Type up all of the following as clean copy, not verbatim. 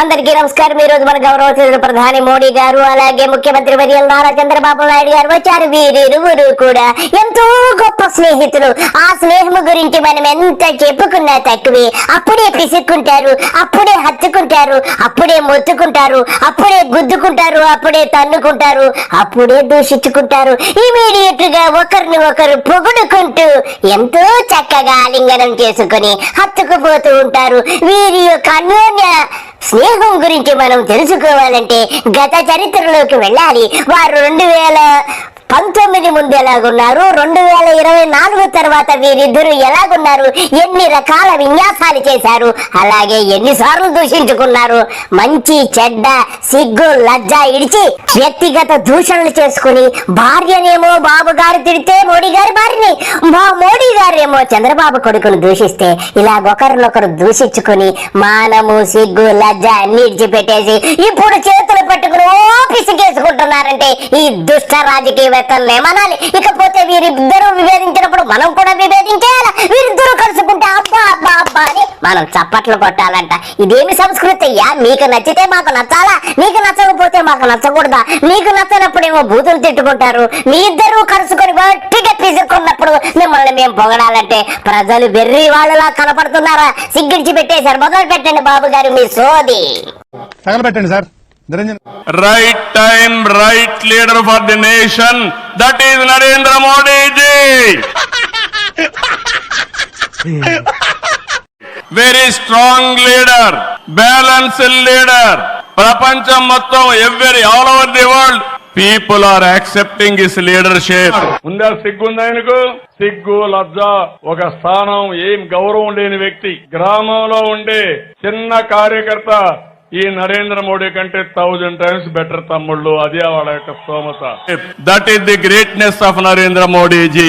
అందరికీ నమస్కారం। ఈ రోజు మన గౌరవ ప్రధాని మోడీ గారు అలాగే ముఖ్యమంత్రి వర్యులు నారా చంద్రబాబు నాయుడు గారు వచ్చారు। వీరిరువురు కూడా ఎంతో గొప్ప స్నేహితులు। ఆ స్నేహం గురించి మనం ఎంత చెప్పుకున్నా తక్కువే। అప్పుడే పిసుక్కుంటారు, అప్పుడే హత్తుకుంటారు, అప్పుడే మొత్తుకుంటారు, అప్పుడే గుద్దుకుంటారు, అప్పుడే తన్నుకుంటారు, అప్పుడే దూషించుకుంటారు। ఇమీడియట్ గా ఒకరిని ఒకరు పొగుడుకుంటూ ఎంతో చక్కగా ఆలింగనం చేసుకుని హత్తుకుపోతూ ఉంటారు। వీరి యొక్క అన్యోన్య స్నేహం గురించి మనం తెలుసుకోవాలంటే గత చరిత్రలోకి వెళ్ళాలి। వారు 2019 ముందు ఎలాగున్నారు, 2024 తర్వాత వీరిద్దరు ఎలాగున్నారు, ఎన్ని రకాల విన్యాసాలు చేశారు, అలాగే ఎన్నిసార్లు దూషించుకున్నారు, మంచి చెడ్డ సిగ్గు లజ్జ ఇడిచి వ్యక్తిగత దూషణలు చేసుకుని భార్యనేమో బాబు గారు తిడితే మోడీ గారి భార్యని, మోడీ గారేమో చంద్రబాబు కొడుకును దూషిస్తే ఇలా ఒకరినొకరు దూషించుకుని మానము సిగ్గు లజ్జ అన్ని ఇడిచిపెట్టేసి ఇప్పుడు చేతులు పట్టుకుని పిసికేసుకుంటున్నారంటే ఈ దుష్ట రాజకీయవేత్తలు ఏమనాలి। ఇకపోతే వీరిద్దరూ విభేదించినప్పుడు మనం కూడా విభేదించేయాలి। వీరిద్దరూ కలుసుకుంటే అబ్బా అబ్బా అబ్బా అని మనం చప్పట్లు కొట్టాలంట। ఇదేమి సంస్కృతి అయ్యా? మీకు నచ్చితే మాకు నచ్చాలా, నీకు నచ్చకపోతే మాకు నచ్చకూడదా? నీకు నచ్చనప్పుడేమో బూతులు తిట్టుకుంటారు, మీ ఇద్దరు కలుసుకొని గట్టిగా పిసుకున్నప్పుడు మిమ్మల్ని మేము పొగడాలంటే ప్రజలు వెర్రి వాళ్ళలా కనపడుతున్నారా? సిగ్గిడిచి పెట్టేశారు। మొదలు పెట్టండి బాబు గారు మీ సోది తగలబెట్టండి sir. Niranjan right time, right leader for the nation. That is Narendra Modi ji. Very strong leader, balanced leader. ప్రపంచం మొత్తం all over the world people are accepting his leadership. ఉందా సిగ్గుందా ఆయనకు? సిగ్గు లజ్జ ఒక స్థానం ఏం గౌరవం లేని వ్యక్తి గ్రామంలో ఉండే చిన్న కార్యకర్త ఈ నరేంద్ర మోడీ కంటే 1000 times బెటర్ తమ్ముళ్ళు। అదే వాళ్ళ యొక్క స్తోమత। That is the greatness of Narendra Modi ji.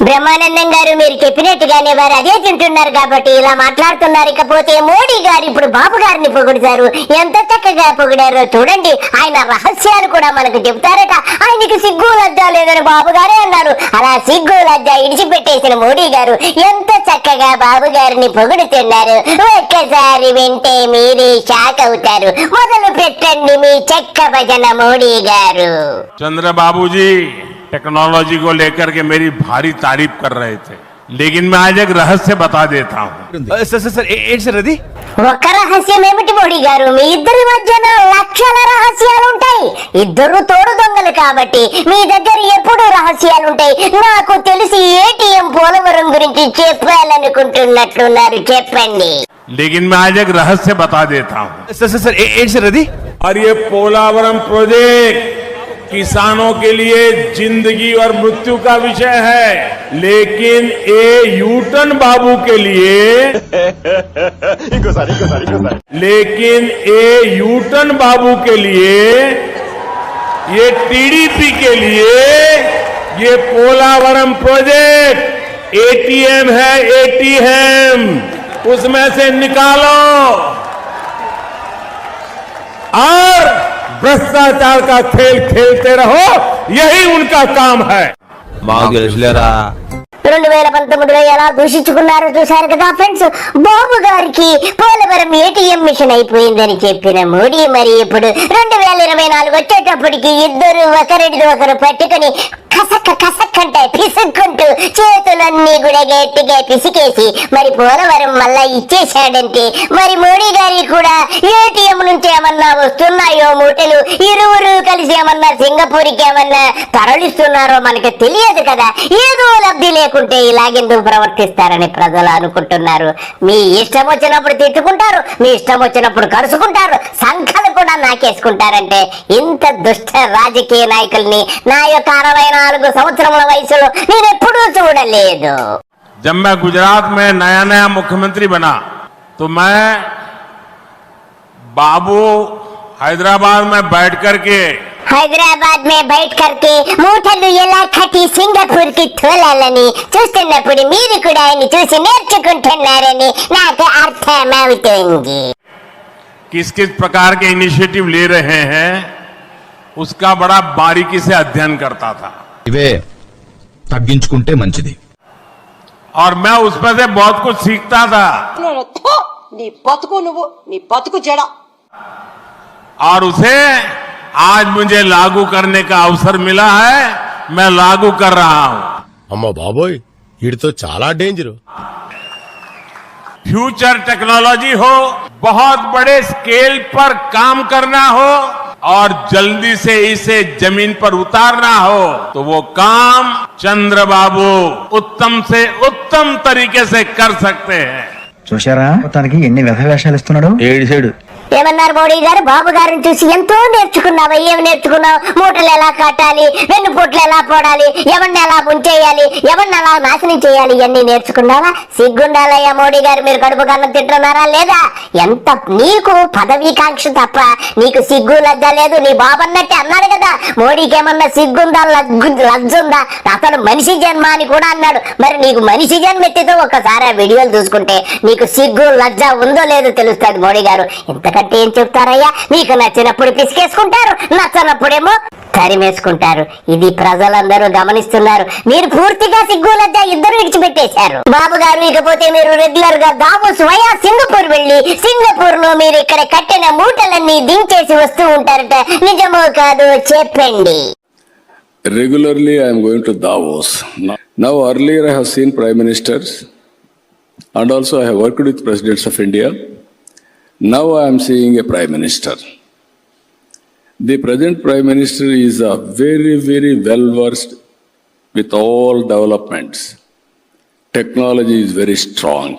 Brahmanandam గారు మీరు చెప్పినట్టుగానే వారు అదే తింటున్నారు కాబట్టి ఇలా మాట్లాడుతున్నారు। ఇకపోతే మోడీ గారు ఇప్పుడు బాబు గారిని పొగుడుతారు, ఎంత చక్కగా పొగిడారో చూడండి। ఆయన రహస్యాలు కూడా మనకు చెబుతారట। ఆయనకి సిగ్గు లజ్జ లేదని బాబు గారే అన్నారు। అలా సిగ్గు లజ్జ ఇడిచిపెట్టేసిన మోడీ గారు ఎంత చక్కగా బాబు గారిని పొగుడుతున్నారు। ఒక్కసారి వింటే మీరే షాక్ అవుతారు। మొదలు పెట్టండి మీ చెక్క భజన మోడీ గారు। चंद्रबाबू जी टेक्नोलॉजी को लेकर के मेरी भारी तारीफ कर रहे थे, लेकिन मैं आज एक रहस्य बता देता हूँ। ఒక్క రహస్యం ఏమిటి మోడీ గారు? మీ ఇద్దరి మధ్యన లక్షల రహస్యాలు ఉంటాయి। ఇద్దరు తోడు దొంగలు కాబట్టి మీ దగ్గర ఎప్పుడు రహస్యాలుంటాయి। నాకు తెలిసి ఏటీఎం పోలవరం గురించి చెప్పాలనుకుంటున్నట్లున్నారు, చెప్పండి। लेकिन मैं आज एक रहस्य बता देता हूँ। और ये पोलावरम प्रोजेक्ट किसानों के लिए जिंदगी और मृत्यु का विषय है, लेकिन ये यूटन बाबू के लिए लेकिन ये यूटन बाबू के लिए, ये टीडीपी के लिए ये पोलावरम प्रोजेक्ट एटीएम है। एटीएम उसमें से निकालो और भ्रष्टाचार का खेल खेलते रहो, यही उनका काम है। 2019లో ఎలా దూషించుకున్నారో చూశారు కదా ఫ్రెండ్స్। బాబు గారికి పోలవరం ఏటీఎం మిషన్ అయిపోయిందని చెప్పిన మోడీ మరి ఇప్పుడు 2024 వచ్చేటప్పటికి ఇద్దరు ఒకరిని ఒకరు పట్టుకుని కసక్క కసక్కంటే పిసుక్కుంటూ చేతులన్నీ కూడా గట్టిగా పిసికేసి మరి పోలవరం మళ్ళా ఇచ్చేశాడంటే మరి మోడీ గారి కూడా ఏటీఎం నుంచి ఏమన్నా వస్తున్నాయో మూటలు, ఇరువురు కలిసి ఏమన్నా సింగపూర్కి ఏమన్నా తరలిస్తున్నారో మనకి తెలియదు కదా। ఏదో లబ్ధి లేకుంటే ఇలాగెందుకు ప్రవర్తిస్తారని ప్రజలు అనుకుంటున్నారు। మీ ఇష్టం వచ్చినప్పుడు తిట్టుకుంటారు, మీ ఇష్టం వచ్చినప్పుడు కరుచుకుంటారు, సంఖ్యలు కూడా నాకేసుకుంటారంటే ఇంత దుష్ట రాజకీయ నాయకుల్ని నా యొక్క 64 సంవత్సరముల వయసులో నేను ఎప్పుడూ చూడలేదు। जब मैं गुजरात में नया मुख्यमंत्री बना तो मैं बाबू हैदराबाद में बैठ करके మూటలు ఎలా కట్టి సింగపూర్ కి తోలాలని చూస్తున్నప్పుడు మీరు కూడా ఆయన చూసి నేర్చుకుంటున్నారని నాకు అర్థమవుతుంది। किस किस प्रकार के इनिशिएटिव ले रहे हैं उसका बड़ा बारीकी से अध्ययन करता था। ఇవే తగ్గించుకుంటే మంచిది। और मैं उसमें से बहुत कुछ सीखता था। నీ బతుకు నువ్వు, నీ బతుకు జడ. और उसे आज मुझे लागू करने का अवसर मिला है, मैं लागू कर रहा हूं. అమ్మ బాబోయ్ వీడితో చాలా డేంజర్. फ्यूचर टेक्नोलॉजी हो, बहुत बड़े स्केल पर काम करना हो और जल्दी से इसे जमीन पर उतारना हो तो वो काम चंद्रबाबू उत्तम से उत्तम तरीके से कर सकते हैं. చూశారా తనకి ఎన్ని వ్యధ వేషాలు ఇస్తున్నాడు. ఏడు సైడు ఏమన్నారు మోడీ గారు? బాబు గారిని చూసి ఎంతో నేర్చుకున్నావా? ఏమి నేర్చుకున్నావు? మూటలు ఎలా కట్టాలి, వెన్నుపోట్లు ఎలా పోడాలి, ఎవరిని ఎలా ముంచేయాలి, ఎవరిని ఎలా నాశనం చేయాలి, ఇవన్నీ నేర్చుకున్నావా? సిగ్గుండాలయ్యా మోడీ గారు, మీరు కడుపు కన్నం తింటున్నారా లేదా? ఎంత నీకు పదవీకాంక్ష తప్ప నీకు సిగ్గు లజ్జ లేదు. నీ బాబు అన్నట్టే అన్నాడు కదా, మోడీకి ఏమన్నా సిగ్గుందా, లజ్జ ఉందా? అతను మనిషి జన్మ అని కూడా అన్నాడు. మరి నీకు మనిషి జన్మ ఎత్తితో ఒక్కసారి ఆ వీడియోలు చూసుకుంటే నీకు సిగ్గు లజ్జ ఉందో లేదో తెలుస్తుంది మోడీ గారు. ఇంతకంటే ఏం చెప్తారయ్యా? నీకు నచ్చినప్పుడు పిసికేసుకుంటారు, నచ్చనప్పుడేమో తరిమేసుకుంటారు. ఇది ప్రజలందరూ గమనిస్తున్నారు. మీరు పూర్తిగా సిగ్గు లజ్జ ఇద్దరు విడిచిపెట్టేశారు. బాబు గారు, ఇకపోతే మీరు రెగ్యులర్ గా దావోస్ వయా సింగపూర్ వెళ్లి సింగపూర్ లో మీరు ఇక్కడ కట్టిన మూటలన్నీ దించేసి వస్తూ ఉంటారట. నిజమో కాదు చెప్పండి. Regularly, I am going to Davos. Now, earlier I have seen prime ministers, and also I have worked with presidents of India. Now I am seeing a prime minister. The present prime minister is a very, very well versed with all developments. Technology is very strong.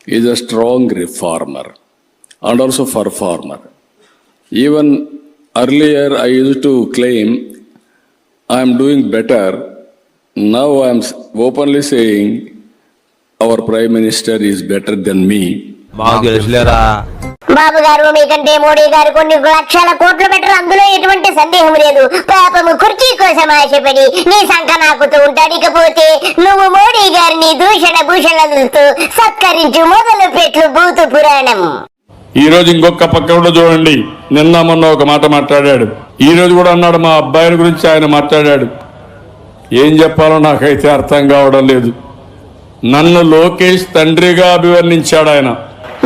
He is a strong reformer and also performer. Even earlier I used to claim I am doing better. Now I am openly saying our prime minister is better than me. బాబు గారు, మీకంటే మోడీ గారు కొన్ని లక్షల కోట్లు పెట్టరు, అందులో ఎటువంటి సందేహం లేదు. పాపము కుర్చీ కోసం ఆశపడి నీ సంఖ నాకుతూ ఉంటాడు. ఇకపోతే నువ్వు మోడీ గారిని దూషణ భూషణలతో సత్కరించు మొదలు పెట్టు భూతు పురాణం. ఈ రోజు ఇంకొక పక్క కూడా చూడండి, నిన్న మొన్న ఒక మాట మాట్లాడాడు, ఈ రోజు కూడా అన్నాడు మా అబ్బాయిల గురించి ఆయన మాట్లాడాడు. ఏం చెప్పాలో నాకైతే అర్థం కావడం లేదు. నన్ను లోకేష్ తండ్రిగా అభివర్ణించాడు ఆయన.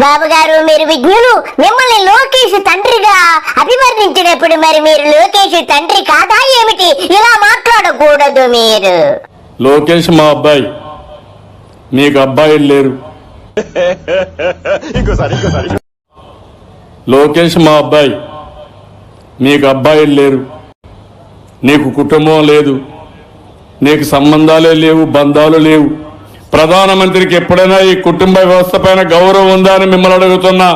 బాబు గారు, మీరు విజ్ఞులు. మిమ్మల్ని లోకేష్ తండ్రిగా అభివర్ణించినప్పుడు మరి మీరు లోకేష్ తండ్రి కాదా ఏమిటి? ఇలా మాట్లాడకూడదు మీరు. లోకేష్ మా అబ్బాయి, మీకు అబ్బాయిలు లేరు. లోకేష్ మా అబ్బాయి, నీకు అబ్బాయిలు లేరు, నీకు కుటుంబం లేదు, నీకు సంబంధాలే లేవు, బంధాలు లేవు. ప్రధానమంత్రికి ఎప్పుడైనా ఈ కుటుంబ వ్యవస్థ పైన గౌరవం ఉందా అని మిమ్మల్ని అడుగుతున్నా.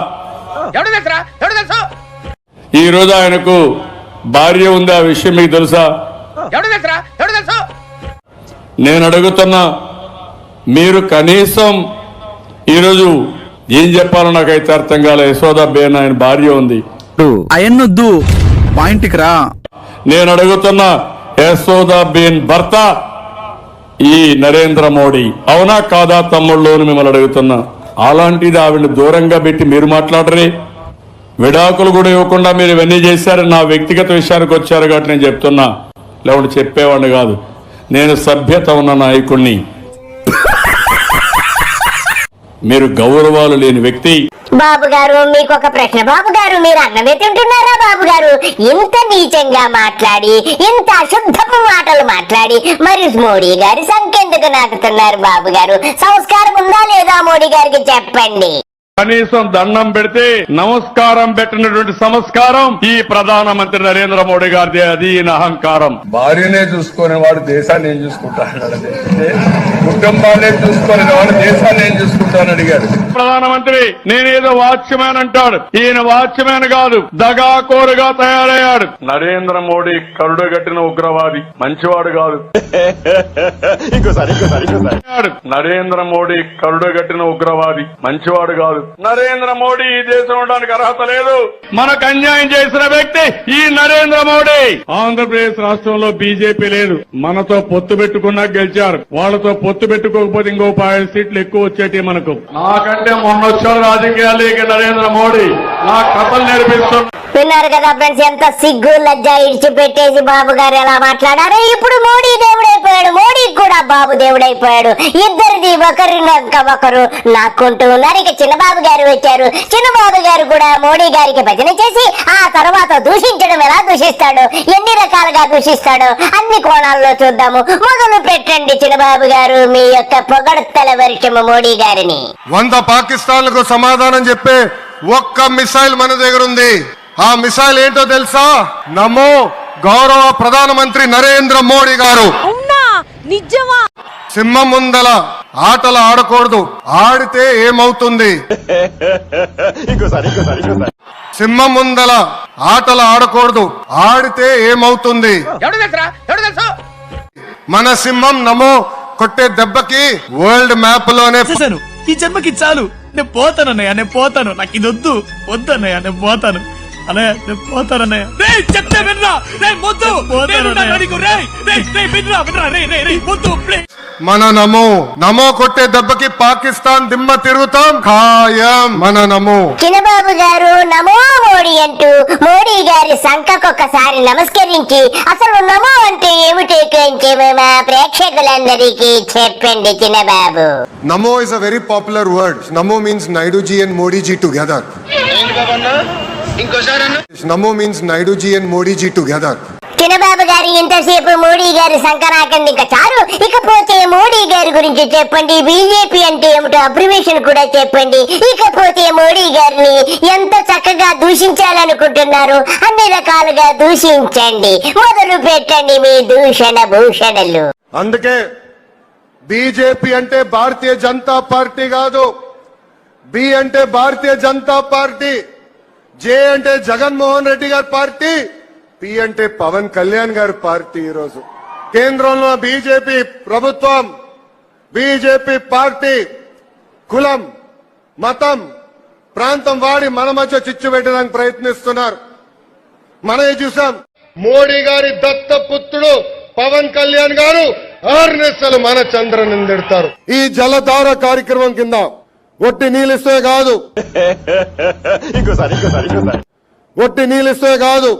ఈ రోజు ఆయనకు భార్య ఉంది, ఆ విషయం మీకు తెలుసా? నేను అడుగుతున్నా, మీరు కనీసం ఈరోజు ఏం చెప్పాలో నాకైతే అర్థం కాలే. యశోదాబేన్ ఆయన భార్య ఉంది, అయన్నొద్దు పాయింట్కి రా. నేను అడుగుతున్నా, యశోదాబేన్ భర్త ఈ నరేంద్ర మోడీ, అవునా కాదా తమ్ముళ్ళు అని మిమ్మల్ని అడుగుతున్నా. అలాంటిది ఆవిడ దూరంగా పెట్టి మీరు మాట్లాడరే? విడాకులు కూడా ఇవ్వకుండా మీరు ఇవన్నీ చేశారని నా వ్యక్తిగత విషయానికి వచ్చారు కాబట్టి నేను చెప్తున్నా, లేకుంటే చెప్పేవాడిని కాదు. నేను సభ్యత ఉన్న నాయకుడిని, మీరు గౌరవాలు లేని వ్యక్తి. బాబు గారు, మీకు ఒక ప్రశ్న. బాబు గారు, మీరు అన్నమే తింటున్నారా? బాబు గారు, ఇంత నీచంగా మాట్లాడి, ఇంత అశుద్ధపు మాటలు మాట్లాడి మరి మోడీ గారి సంకెందుకు నాకుతున్నారు? బాబు గారు, సంస్కారం ఉందా లేదా మోడీ గారికి చెప్పండి. కనీసం దండం పెడితే నమస్కారం పెట్టినటువంటి సంస్కారం ఈ ప్రధానమంత్రి నరేంద్ర మోడీ గారిది. అది ఈయన అహంకారం. భార్యనే చూసుకునే వాడు దేశాన్ని ఏం చూసుకుంటాడు? కుటుంబాన్ని చూసుకునే వాడు దేశాన్ని ఏం చూసుకుంటానని అడిగాడు ప్రధానమంత్రి. నేనేదో వాచ్మ్యాన్ అంటాడు, ఈయన వాచ్మ్యాన్ కాదు, దగాకోరుగా తయారయ్యాడు. నరేంద్ర మోడీ కరుడు గట్టిన ఉగ్రవాది, మంచివాడు కాదు. నరేంద్ర మోడీ కరుడు గట్టిన ఉగ్రవాది, మంచివాడు కాదు. నరేంద్ర మోడీ ఈ దేశం ఉండడానికి అర్హత లేదు. మనకు అన్యాయం చేసిన వ్యక్తి ఈ నరేంద్ర మోడీ. ఆంధ్రప్రదేశ్ రాష్ట్రంలో బీజేపీ లేదు, మనతో పొత్తు పెట్టుకున్నా గెలిచారు. వాళ్ళతో పొత్తు పెట్టుకోకపోతే ఇంకో 5 సీట్లు ఎక్కువ వచ్చేటి మనకు. నాకంటే మొన్న వచ్చాడు రాజకీయాలకి నరేంద్ర మోడీ, నా కథలు నేర్పిస్తున్నా. విన్నారు కదా ఫ్రెండ్స్, ఎంత సిగ్గు లజ్జ ఇడిచిపెట్టేసి బాబు గారు ఎలా మాట్లాడారు. ఇప్పుడు మోడీ దేవుడైపోయాడు, మోడీ కూడా బాబు దేవుడైపోయాడు. ఇద్దరిది ఒకరు నాకుంటూ ఉన్నారు. ఇక చిన్నబాబు గారు వచ్చారు. చిన్నబాబు గారు కూడా మోడీ గారికి భజన చేసి ఆ తర్వాత దూషించడం ఎలా దూషిస్తాడు, ఎన్ని రకాలుగా దూషిస్తాడు అన్ని కోణాల్లో చూద్దాము. మొదలు పెట్టండి చిన్నబాబు గారు మీ యొక్క పొగడ్తల వర్షము మోడీ గారిని. 100 పాకిస్తాన్లకు సమాధానం చెప్పే ఒక్క మిసైల్ మన దగ్గర ఉంది. ఆ మిసైల్ ఏంటో తెలుసా? నమో గౌరవ ప్రధానమంత్రి నరేంద్ర మోడీ గారు. సింహం ముందల ఆటలు ఆడకూడదు, ఆడితే ఏమవుతుంది? సింహం ముందల ఆటలు ఆడకూడదు, ఆడితే ఏమవుతుంది? మన సింహం నమో కొట్టే దెబ్బకి వరల్డ్ మ్యాప్ లోనే ఈ జన్మకి చాలు, నేను పోతాను అన్నయ్య, నేను పోతాను, నాకు ఇది వద్దు అన్నయ్య, నేను పోతాను అన్నయ్య, నేను పోతాను అన్నయ్య. చెప్తే వినరా, మన నమో కొట్టే దెబ్బకి పాకిస్తాన్ దిమ్మ తిరుగుతాం ఖాయం. మన నమో. చిన్నబాబు గారు నమో మోడీ అంటూ మోడీ గారి సంఖకొకసారి నమస్కరించి అసలు నమో అంటే ఏమిటి కొంచెం మా ప్రేక్షకులందరికీ చెప్పండి చిన్నబాబు. నమో is a very popular word. Namo means నాయుడుజీ and Modiji together. Namo means నాయుడుజీ and Modiji together. చిన్నబాబు గారు ఇంతసేపు మోడీ గారి సంకరాకండి, ఇక చాలు. ఇకపోతే మోడీ గారి గురించి చెప్పండి, బీజేపీ అంటే ఏమిటో అబ్రివేషన్ కూడా చెప్పండి. ఇకపోతే మోడీ గారిని ఎంత చక్కగా దూషించాలనుకుంటున్నారు అన్ని రకాలుగా దూషించండి, మొదలు పెట్టండి మీ దూషణ భూషణలు. అందుకే బీజేపీ అంటే భారతీయ జనతా పార్టీ కాదు, బి అంటే భారతీయ జనతా పార్టీ, జే అంటే జగన్మోహన్ రెడ్డి గారి పార్టీ, పి అంటే పవన్ కళ్యాణ్ గారి పార్టీ. ఈరోజు కేంద్రంలో బీజేపీ ప్రభుత్వం, బీజేపీ పార్టీ కులం, మతం, ప్రాంతం వాడి మన మధ్య చిచ్చు పెట్టడానికి ప్రయత్నిస్తున్నారు. మనమే చూసాం. మోడీ గారి దత్తపుత్రుడు పవన్ కళ్యాణ్ గారు 6 నెలలు మన చంద్రని తిడతారు. ఈ జలధార కార్యక్రమం కింద ఒట్టి నీళ్ళిస్తే కాదు, ఒట్టి నీళ్ళిస్తే కాదు,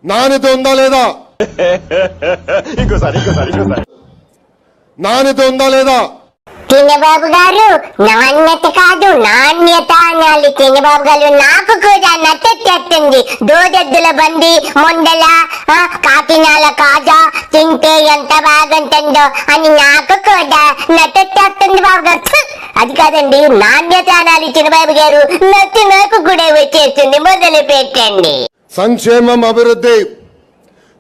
నాణ్యత ఉందా లేదా, నాణ్యత ఉందా లేదా? చిన్నబాబు గారు నాణ్యత కాదు నాణ్యత అనాలి. చిన్నబాబు గారు నాకు కూడా నచ్చేస్తుంది. దోదెద్దుల బండి, మొండల, కాకినాల కాజా తింటే ఎంత బాగుంటుందో అని నాకు కూడా నచ్చేస్తుంది బాబు గారు. అది కాదండి, నాణ్యత అనాలి చిన్నబాబు గారు. నాకు కూడా వచ్చేస్తుంది, మొదలు పెట్టండి. సంక్షేమం, అభివృద్ధి.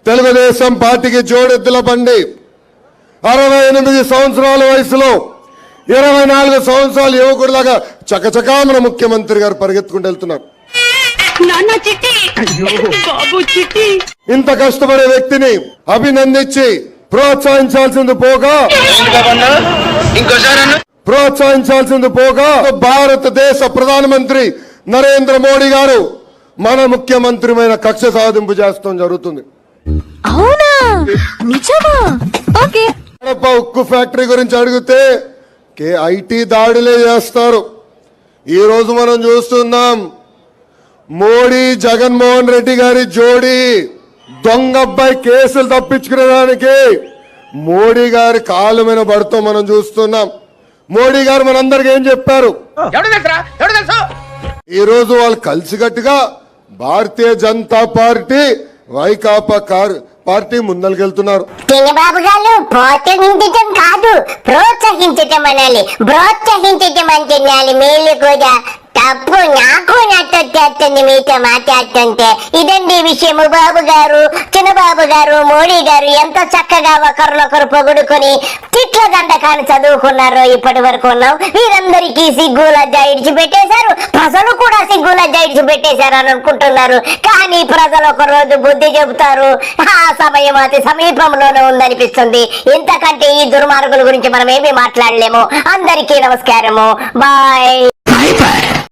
తెలుగుదేశం పార్టీకి జోడెద్దుల బండి. 68 సంవత్సరాల వయసులో 24 సంవత్సరాల యువకుడిలాగా చకచకా మన ముఖ్యమంత్రి గారు పరిగెత్తుకుంటూ వెళ్తున్నారు. ఇంత కష్టపడే వ్యక్తిని అభినందించి ప్రోత్సహించాల్సింది పోగా భారతదేశ ప్రధానమంత్రి నరేంద్ర మోడీ గారు మన ముఖ్యమంత్రిమైన కక్ష సాధింపు చేస్తాం జరుగుతుంది. అవునా, నిజమా? ఓకే. ఉక్కు ఫ్యాక్టరీ గురించి అడిగితే ఐటీ దాడులే చేస్తారు. ఈ రోజు మనం చూస్తున్నాం మోడీ జగన్మోహన్ రెడ్డి గారి జోడీ దొంగ అబ్బాయి కేసులు తప్పించుకునేదానికి మోడీ గారి కాలు మీద పడుతూ మనం చూస్తున్నాం. మోడీ గారు మనందరికి ఏం చెప్పారు? ఈ రోజు వాళ్ళు కలిసికట్టుగా భారతీయ జనతా పార్టీ, వైకాపా పార్టీ ముందరికెళ్తున్నారు. చిన్నబాబు గారు ప్రోత్సహించటం కాదు, ప్రోత్సహించటం అనాలి. ప్రోత్సహించటం అంటున్నాలి. మీరు కూడా తప్పు నాకు నచ్చొచ్చేస్తుంది మీతో మాట్లాడుతుంటే. ఇదండి విషయము. బాబు గారు, చిన్నబాబు గారు, మోడీ గారు ఎంత చక్కగా ఒకరినొకరు పొగుడుకొని తిట్ల దండకాన్ని చదువుకున్నారో ఇప్పటి వరకు ఉన్నాం. వీరందరికీ సిగ్గు లజ్జ ఇడిచిపెట్టేశారు, ప్రజలు కూడా సిగ్గు లజ్జ ఇడిచిపెట్టేశారు అని అనుకుంటున్నారు. కానీ ప్రజలు ఒక రోజు బుద్ధి చెబుతారు. ఆ సమయం అతి సమీపంలోనే ఉందనిపిస్తుంది. ఇంతకంటే ఈ దుర్మార్గుల గురించి మనం ఏమీ మాట్లాడలేము. అందరికీ నమస్కారము. బాయ్.